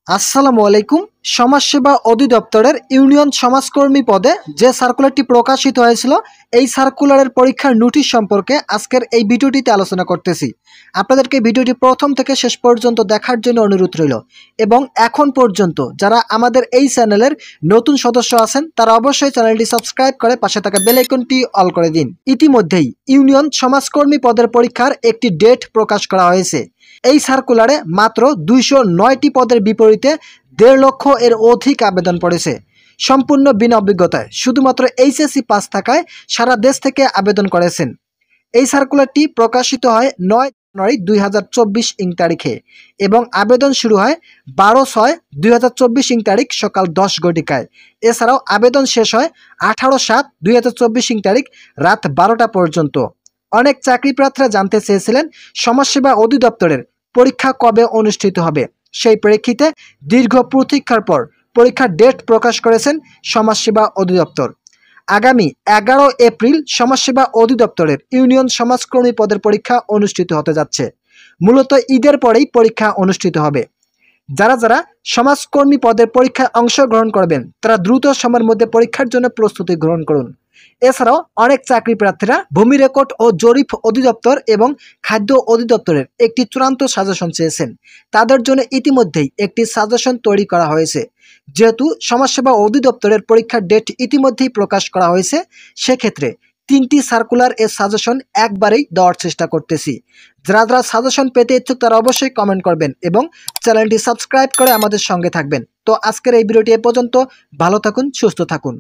আসসালামু আলাইকুম। সমাজসেবা অধিদপ্তরের ইউনিয়ন সমাজকর্মী পদে যে সার্কুলারটি প্রকাশিত হয়েছিল, এই সার্কুলারের পরীক্ষার নোটিশ সম্পর্কে আজকের এই ভিডিওটিতে আলোচনা করতেছি। আপনাদেরকে ভিডিওটি প্রথম থেকে শেষ পর্যন্ত দেখার জন্য অনুরোধ রইল। এবং এখন পর্যন্ত যারা আমাদের এই চ্যানেলের নতুন সদস্য আছেন, তারা অবশ্যই চ্যানেলটি সাবস্ক্রাইব করে পাশে থাকা বেল আইকনটি অল করে দিন। ইতিমধ্যেই ইউনিয়ন সমাজকর্মী পদের পরীক্ষার একটি ডেট প্রকাশ করা হয়েছে। এই সার্কুলারে মাত্র 209টি পদের বিপরীতে 1.5 লক্ষ এর অধিক আবেদন পড়েছে, সম্পূর্ণ বিনা অভিজ্ঞতায়। শুধুমাত্র এইচএসসি পাস থাকায় সারা দেশ থেকে আবেদন করেছেন। এই সার্কুলারটি প্রকাশিত হয় 9 জানুয়ারি 2024 ইং তারিখে এবং আবেদন শুরু হয় 12/6/2024 ইং তারিখ সকাল 10 ঘটিকায়। এছাড়াও আবেদন শেষ হয় 18/7/2024 ইং তারিখ রাত 12টা পর্যন্ত। অনেক চাকরি প্রার্থীরা জানতে চেয়েছিলেন সমাজসেবা অধিদপ্তরের পরীক্ষা কবে অনুষ্ঠিত হবে। সেই প্রেক্ষিতে দীর্ঘ প্রতীক্ষার পর পরীক্ষার ডেট প্রকাশ করেছেন সমাজসেবা অধিদপ্তর। আগামী 11 এপ্রিল সমাজসেবা অধিদপ্তরের ইউনিয়ন সমাজকর্মী পদের পরীক্ষা অনুষ্ঠিত হতে যাচ্ছে। মূলত ঈদের পরেই পরীক্ষা অনুষ্ঠিত হবে। যারা সমাজকর্মী পদের পরীক্ষায় অংশগ্রহণ করবেন, তারা দ্রুত সময়ের মধ্যে পরীক্ষার জন্য প্রস্তুতি গ্রহণ করুন। এছাড়াও অনেক চাকরি প্রার্থীরা ভূমি রেকর্ড ও জরিপ অধিদপ্তর এবং খাদ্য অধিদপ্তরের একটি চূড়ান্ত সাজেশন চেয়েছেন। তাদের জন্য ইতিমধ্যেই একটি সাজেশন তৈরি করা হয়েছে। যেহেতু সমাজসেবা অধিদপ্তরের পরীক্ষার ডেট ইতিমধ্যেই প্রকাশ করা হয়েছে, সেক্ষেত্রে 3টি সার্কুলার এর সাজেশন একবারেই দেওয়ার চেষ্টা করতেছি। যারা সাজেশন পেতে ইচ্ছুক, তারা অবশ্যই কমেন্ট করবেন এবং চ্যানেলটি সাবস্ক্রাইব করে আমাদের সঙ্গে থাকবেন। তো আজকের এই ভিডিওটি এ পর্যন্ত। ভালো থাকুন, সুস্থ থাকুন।